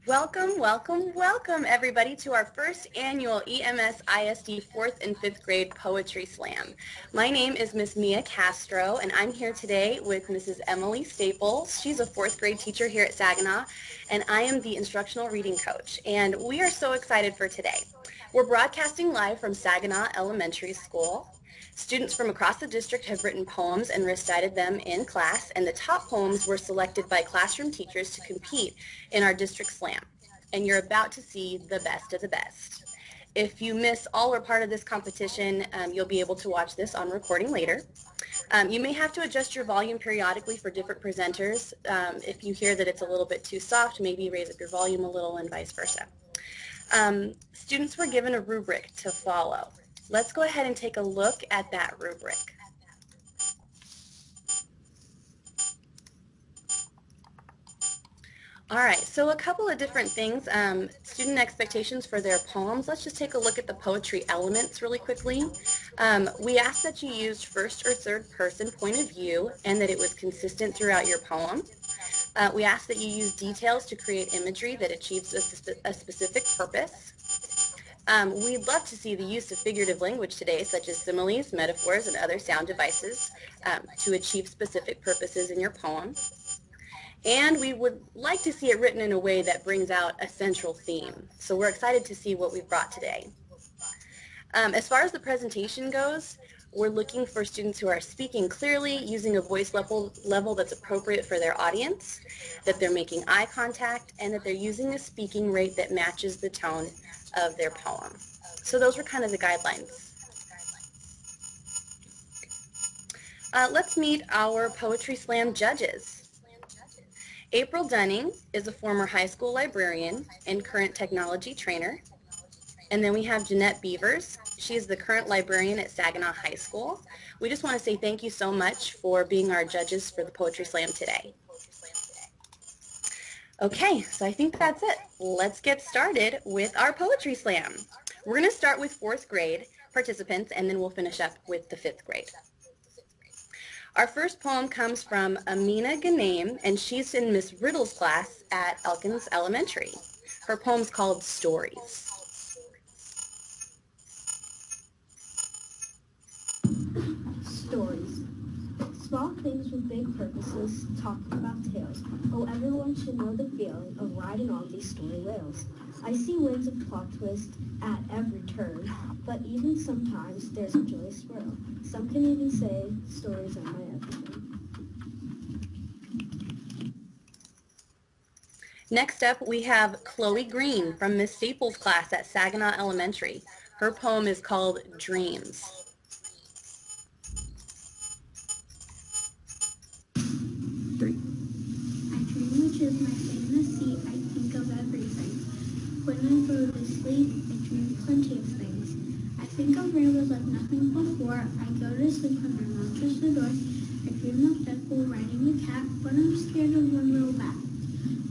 Welcome, welcome, welcome everybody to our first annual EMSISD 4th and 5th grade Poetry Slam. My name is Miss Mia Castro and I'm here today with Mrs. Emily Staples. She's a 4th grade teacher here at Saginaw and I am the instructional reading coach, and we are so excited for today. We're broadcasting live from Saginaw Elementary School. Students from across the district have written poems and recited them in class, and the top poems were selected by classroom teachers to compete in our district slam. And you're about to see the best of the best. If you miss all or part of this competition, you'll be able to watch this on recording later. You may have to adjust your volume periodically for different presenters. If you hear that it's a little bit too soft, maybe raise up your volume a little and vice versa. Students were given a rubric to follow. Let's go ahead and take a look at that rubric. All right, so a couple of different things. Student expectations for their poems. Let's just take a look at the poetry elements really quickly. We asked that you used first or third person point of view and that it was consistent throughout your poem. We asked that you use details to create imagery that achieves a specific purpose. We'd love to see the use of figurative language today, such as similes, metaphors, and other sound devices to achieve specific purposes in your poem. And we would like to see it written in a way that brings out a central theme. So we're excited to see what we've brought today. As far as the presentation goes, we're looking for students who are speaking clearly, using a voice level that's appropriate for their audience, that they're making eye contact, and that they're using a speaking rate that matches the tone of their poem. So those were kind of the guidelines. Let's meet our Poetry Slam judges. April Dunning is a former high school librarian and current technology trainer. And then we have Jeanette Beavers. She is the current librarian at Saginaw High School. We just want to say thank you so much for being our judges for the Poetry Slam today. Okay, so I think that's it. Let's get started with our Poetry Slam. We're going to start with 4th grade participants, and then we'll finish up with the 5th grade. Our first poem comes from Amina Ghanem, and she's in Miss Riddle's class at Elkins Elementary. Her poem's called Stories. Stories. Small things with big purposes, talking about tales. Oh, everyone should know the feeling of riding on these story rails. I see winds of plot twist at every turn, but even sometimes there's a joyous swirl. Some can even say stories are my everything. Next up, we have Chloe Green from Miss Staples' class at Saginaw Elementary. Her poem is called Dreams. I dream, which is my fantasy. I think of everything. When I go to sleep, I dream plenty of things. I think of rainbows like nothing before. I go to sleep when my mom shuts the door. I dream of Deadpool riding a cat, but I'm scared of one little bat.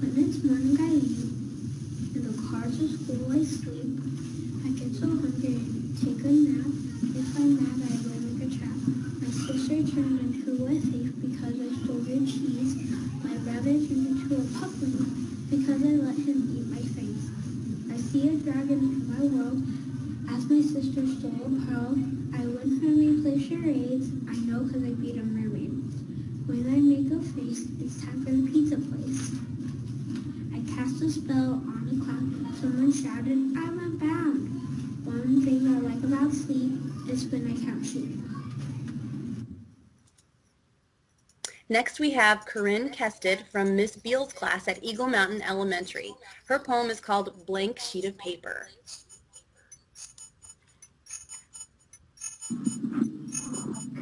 When it's morning, I leave. In the car to school, I sleep. I get so hungry, I take a nap. If I'm mad, I go make a trap. My sister turned into a thief because I stole her cheese. My brother turned into a puppet because I let him eat my face. I see a dragon in my world. As my sister stole a pearl, I win when we play charades. I know because I beat a mermaid. When I make a face, it's time for the pizza place. I cast a spell on a cloud. Someone shouted, I'm unbound. One thing I like about sleep is when I count sheep. Next, we have Corinne Kested from Miss Beal's class at Eagle Mountain Elementary. Her poem is called Blank Sheet of Paper.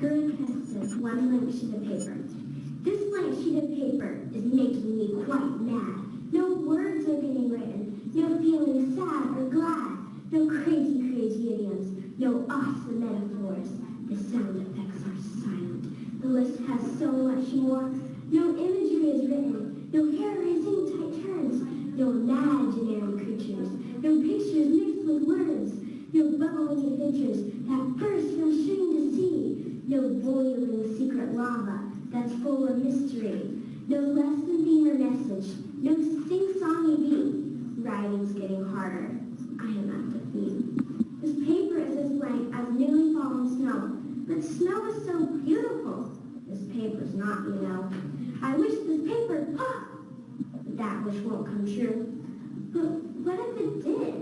Corinne Kested, one blank sheet of paper. This blank sheet of paper is making me quite mad. No words are getting written, no feeling sad or glad, no crazy idioms, no awesome metaphors. The sound effects are silent. The list has so much more. No imagery is written, no hair-raising tight turns, no imaginary creatures, no pictures mixed with words, no bubbling adventures that burst from stream to sea, no boiling secret lava that's full of mystery, no lesson theme or message, no sing-songy beat, Writing's getting harder. I am at defeat. This paper is as blank as newly fallen snow. But snow is so beautiful. This paper's not, you know. I wish this paper popped. But that wish won't come true. But what if it did?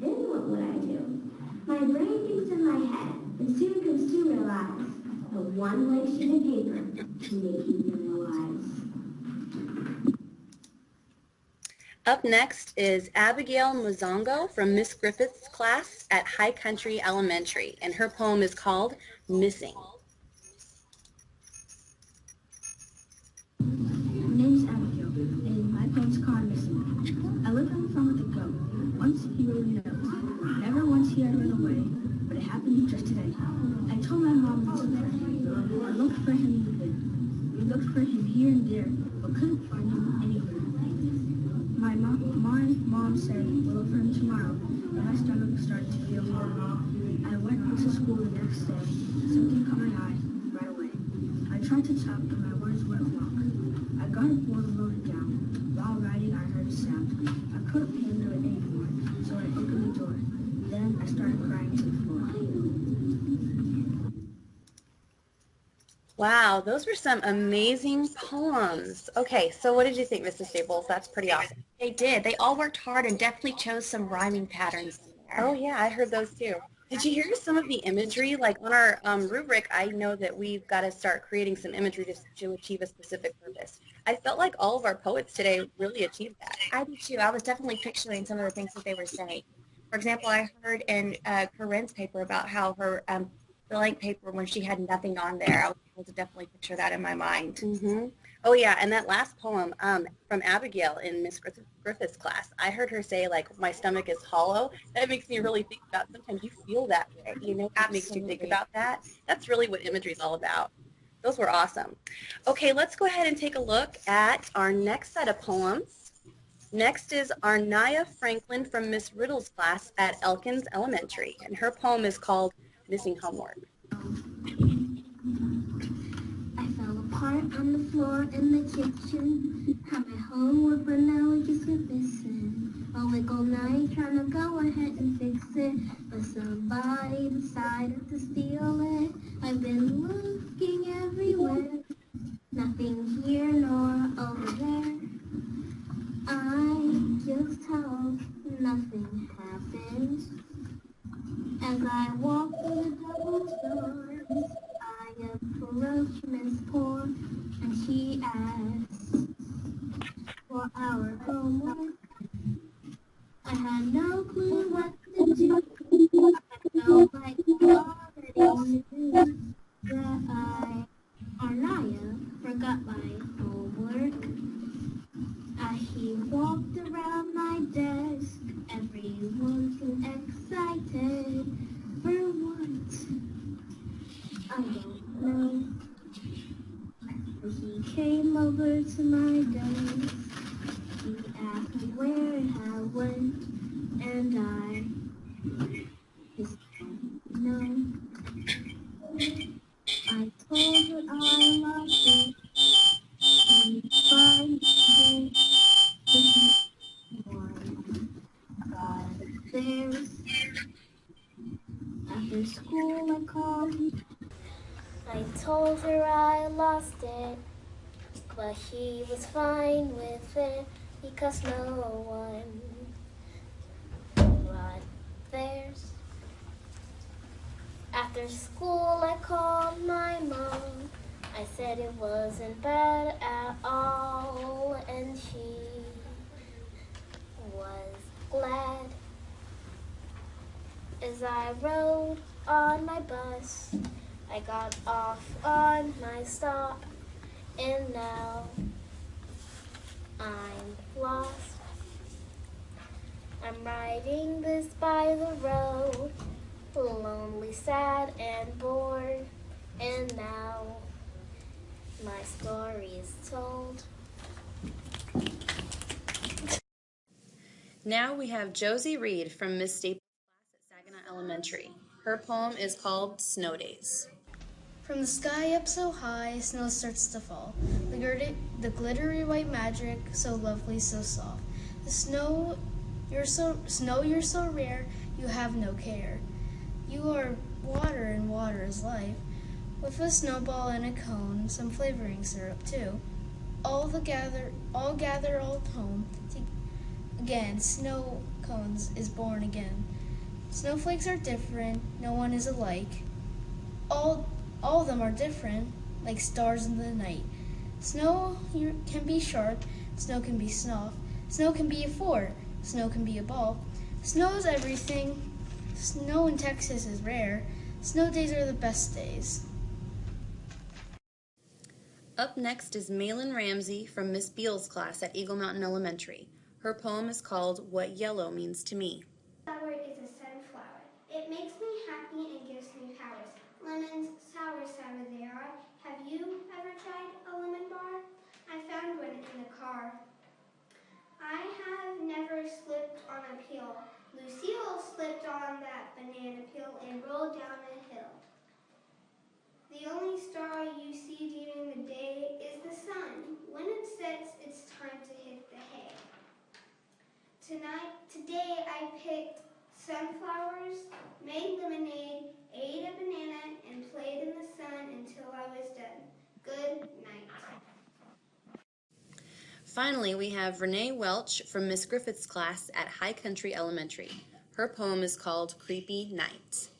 Then what would I do? My brain thinks in my head, and soon comes to realize the one blank sheet of paper can make you realize. Up next is Abigail Muzongo from Miss Griffith's class at High Country Elementary, and her poem is called Missing. My name's Abigail, and my poem's called Missing. I lived on the farm with a goat. Once he really knows. Never once he had run away, but it happened just today. I told my mom and sister. I looked for him there. We looked for him here and there, but couldn't find him anywhere. My mom said we'll look for him tomorrow, and my stomach started to feel horrible. I went to school the next day. Something caught my eye right away. I tried to talk, but my words wouldn't walk. I got bored and wrote it down. While writing, I heard a sound. I couldn't handle it anymore, so I opened the door. Then I started crying to the floor. Wow, those were some amazing poems. Okay, so what did you think, Mrs. Staples? That's pretty awesome. They did. They all worked hard and definitely chose some rhyming patterns in there. Oh yeah, I heard those too. Did you hear some of the imagery? Like on our rubric, I know that we've got to start creating some imagery to achieve a specific purpose. I felt like all of our poets today really achieved that. I did too. I was definitely picturing some of the things that they were saying. For example, I heard in Corinne's paper about how her blank paper, when she had nothing on there, I was able to definitely picture that in my mind. Mm-hmm. Oh yeah, and that last poem from Abigail in Miss Griffith's class, I heard her say like, my stomach is hollow. That makes me really think about sometimes you feel that way, you know, it makes you think about that. That's really what imagery is all about. Those were awesome. Okay, let's go ahead and take a look at our next set of poems. Next is Arnaya Franklin from Miss Riddle's class at Elkins Elementary, and her poem is called Missing Homework. I fell apart on the floor in the kitchen. Had my homework, but now it just went missing. Awake all night trying to go ahead and fix it, but somebody decided to steal it. I've been looking everywhere, nothing here nor over there. I just hope nothing happens. As I walk through the double doors, I approach Miss Poor, and she asks for our homework. I had no clue what to do. I felt like I already knew that Arnaya, forgot my homework. As she walked around my desk, everyone seemed excited. For what? I don't know. When he came over to my desk, he asked me where I went, and I just no. I told her I lost it. He finally did. After school I called. I told her I lost it, but he was fine with it because no one brought theirs. After school I called my mom. I said it wasn't bad at all, and she was glad. As I rode on my bus, I got off on my stop, and now I'm lost. I'm riding this by the road, lonely, sad, and bored, and now my story is told. Now we have Josie Reed from Miss Staples' class at Saginaw Elementary. Her poem is called Snow Days. From the sky up so high, snow starts to fall. The glittery white magic, so lovely, so soft. The snow You're so rare, you have no care. You are water and water is life. With a snowball and a cone, some flavoring syrup too. All gather all home. Again, snow cones is born again. Snowflakes are different, no one is alike. All of them are different, like stars in the night. Snow can be sharp, snow can be soft, snow can be a fort, snow can be a ball. Snow is everything. Snow in Texas is rare. Snow days are the best days. Up next is Malin Ramsey from Miss Beal's class at Eagle Mountain Elementary. Her poem is called What Yellow Means to Me. Flower is a sunflower. It makes me happy and gives me powers. Lemons, sour, sour they are. Have you ever tried a lemon bar? I found one in the car. I have never slipped on a peel. Lucille slipped on that banana peel and rolled down a hill. The only star you see during the day is the sun. When it sets, it's time to hit the hay. Today I picked sunflowers, made lemonade, ate a banana, and played in the sun until I was done. Good night. Finally, we have Renee Welch from Miss Griffith's class at High Country Elementary. Her poem is called Creepy Night. It's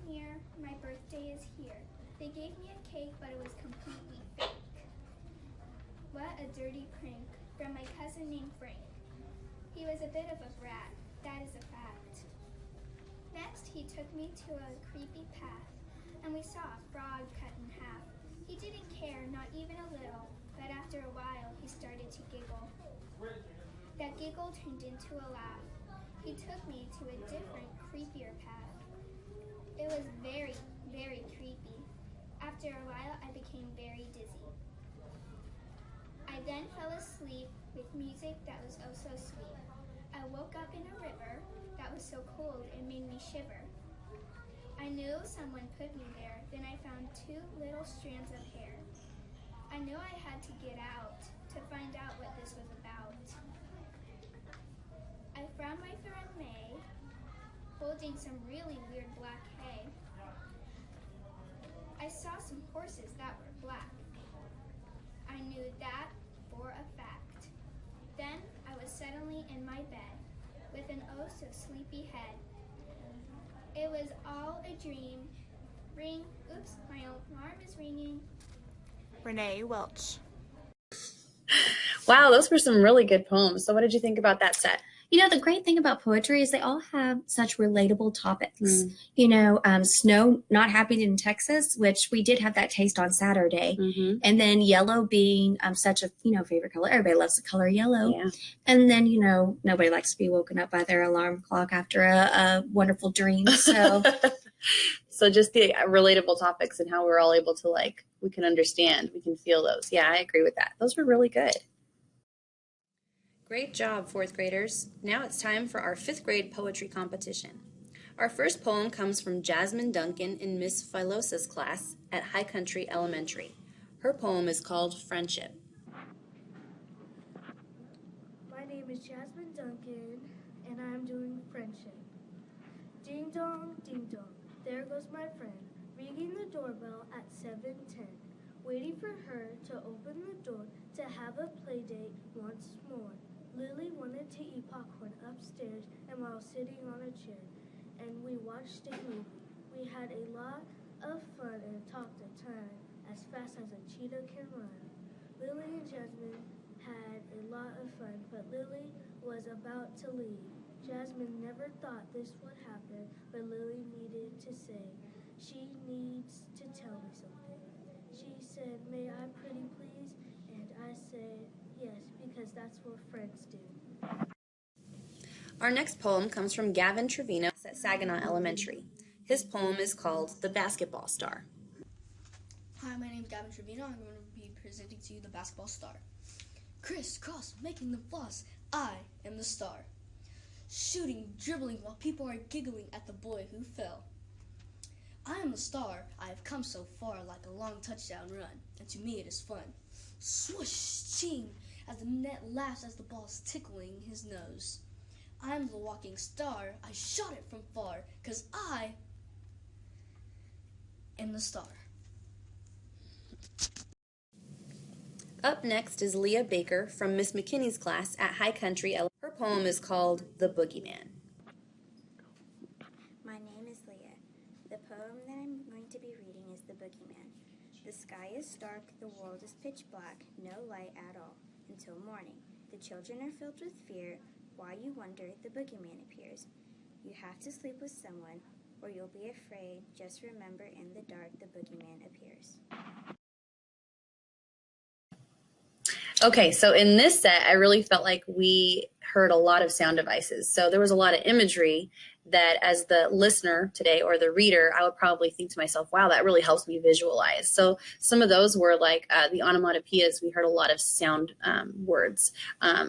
near, my birthday is here. They gave me a cake, but it was completely fake. What a dirty prank from my cousin named Frank. He was a bit of a brat, that is a fact. Next, he took me to a creepy path, and we saw a frog cut in half. He didn't care, not even a little, but after a while, he started to giggle. That giggle turned into a laugh. He took me to a different, creepier path. It was very, very creepy. After a while, I became very dizzy. I then fell asleep with music that was oh so sweet. I woke up in a river that was so cold it made me shiver. I knew someone put me there, then I found 2 little strands of hair. I knew I had to get out to find out what this was about. I found my friend May holding some really weird black hay. I saw some horses that were black. I knew that for a fact. Then I was suddenly in my bed with an oh so sleepy head. It was all a dream. Ring, oops, my alarm is ringing. Renee Welch. Wow, those were some really good poems. So what did you think about that set? You know, the great thing about poetry is they all have such relatable topics. You know, snow not happening in Texas, which we did have that taste on Saturday. And then yellow being such a, favorite color. Everybody loves the color yellow. Yeah. And then, nobody likes to be woken up by their alarm clock after a wonderful dream. So, So just the relatable topics and how we're all able to we can understand, we can feel those. Yeah, I agree with that. Those were really good. Great job, 4th graders. Now it's time for our 5th grade poetry competition. Our first poem comes from Jasmine Duncan in Miss Philosa's class at High Country Elementary. Her poem is called Friendship. My name is Jasmine Duncan, and I'm doing Friendship. Ding dong, there goes my friend, ringing the doorbell at 7:10, waiting for her to open the door to have a play date once more. Lily wanted to eat popcorn upstairs and while sitting on a chair, and we watched a movie. We had a lot of fun and talked a time as fast as a cheetah can run. Lily and Jasmine had a lot of fun, but Lily was about to leave. Jasmine never thought this would happen, but Lily needed to say, she needs to tell me something. She said, may I pretty please? And I said, yes, because that's what friends do. Our next poem comes from Gavin Trevino at Saginaw Elementary. His poem is called The Basketball Star. Hi, my name is Gavin Trevino. I'm going to be presenting to you the basketball star. Crisscross, making the floss. I am the star. Shooting, dribbling while people are giggling at the boy who fell. I am the star. I have come so far like a long touchdown run, and to me it is fun. Swoosh, ching, as the net laughs as the ball is tickling his nose. I'm the walking star. I shot it from far, 'cause I am the star. Up next is Leah Baker from Miss McKinney's class at High Country. Her poem is called The Boogeyman. My name is Leah. The poem that I'm going to be reading is The Boogeyman. The sky is dark, the world is pitch black, no light at all, until morning. The children are filled with fear. Why, you wonder, the boogeyman appears. You have to sleep with someone, or you'll be afraid. Just remember, in the dark, the boogeyman appears. Okay, so in this set, I really felt like we heard a lot of sound devices. So there was a lot of imagery that as the listener today or the reader, I would probably think to myself, wow, that really helps me visualize. So some of those were like the onomatopoeias. We heard a lot of sound words,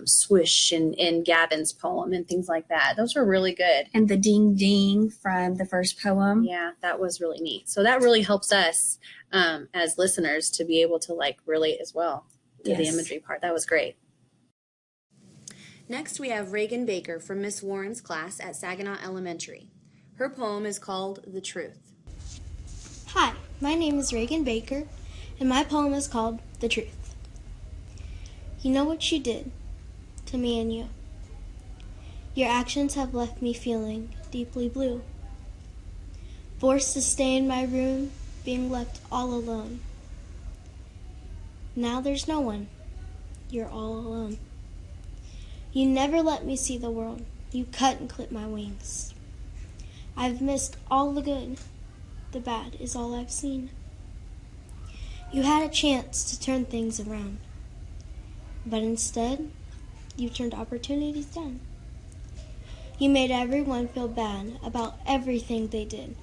swish in Gavin's poem and things like that. Those were really good. And the ding ding from the first poem. Yeah, that was really neat. So that really helps us as listeners to be able to like relate as well to the imagery part. That was great. Next, we have Reagan Baker from Miss Warren's class at Saginaw Elementary. Her poem is called The Truth. Hi, my name is Reagan Baker, and my poem is called The Truth. You know what you did to me and you. Your actions have left me feeling deeply blue. Forced to stay in my room, being left all alone. Now there's no one. You're all alone. You never let me see the world. You cut and clip my wings. I've missed all the good. The bad is all I've seen. You had a chance to turn things around. But instead, you turned opportunities down. You made everyone feel bad about everything they did.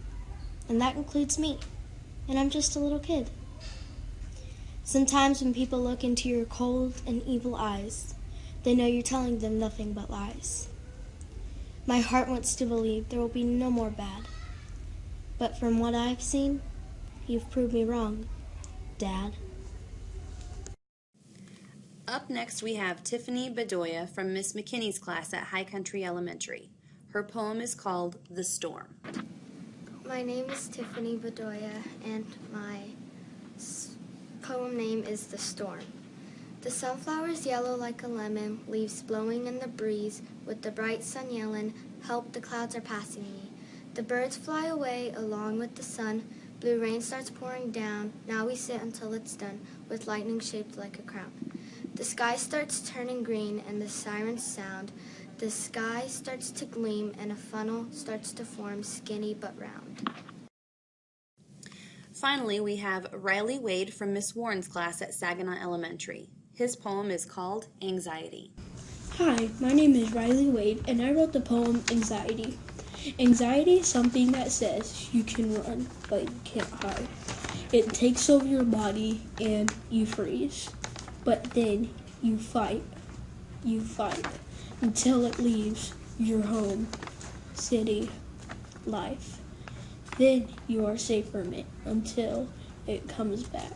And that includes me. And I'm just a little kid. Sometimes when people look into your cold and evil eyes, they know you're telling them nothing but lies. My heart wants to believe there will be no more bad. But from what I've seen, you've proved me wrong, Dad. Up next, we have Tiffany Bedoya from Miss McKinney's class at High Country Elementary. Her poem is called The Storm. My name is Tiffany Bedoya, and my poem name is The Storm. The sunflower's yellow like a lemon, leaves blowing in the breeze, with the bright sun yelling, help, the clouds are passing me. The birds fly away along with the sun, blue rain starts pouring down, now we sit until it's done, with lightning shaped like a crown. The sky starts turning green and the sirens sound, the sky starts to gleam and a funnel starts to form, skinny but round. Finally, we have Riley Wade from Miss Warren's class at Saginaw Elementary. His poem is called Anxiety. Hi, my name is Riley Wade, and I wrote the poem Anxiety. Anxiety is something that says you can run, but you can't hide. It takes over your body and you freeze. But then you fight until it leaves your home, city, life. Then you are safe from it until it comes back.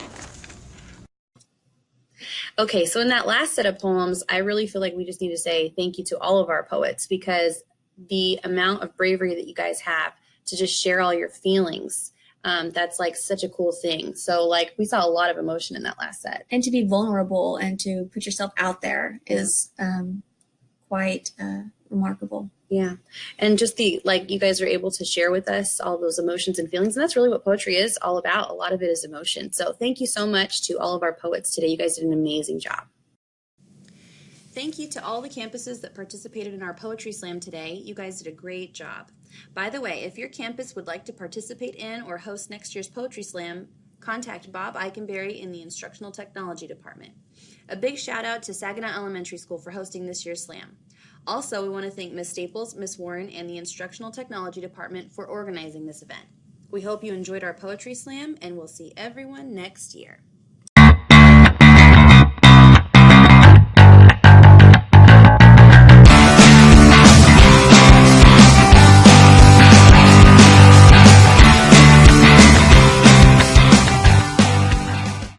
Okay, so in that last set of poems, I really feel like we just need to say thank you to all of our poets, because the amount of bravery that you guys have to just share all your feelings, that's like such a cool thing. So like we saw a lot of emotion in that last set. And to be vulnerable and to put yourself out there is quite remarkable. Yeah. And just like you guys are able to share with us all those emotions and feelings. And that's really what poetry is all about. A lot of it is emotion. So thank you so much to all of our poets today. You guys did an amazing job. Thank you to all the campuses that participated in our Poetry Slam today. You guys did a great job. By the way, if your campus would like to participate in or host next year's Poetry Slam, contact Bob Eikenberry in the Instructional Technology Department. A big shout out to Saginaw Elementary School for hosting this year's slam. Also, we want to thank Ms. Staples, Ms. Warren, and the Instructional Technology Department for organizing this event. We hope you enjoyed our Poetry Slam, and we'll see everyone next year.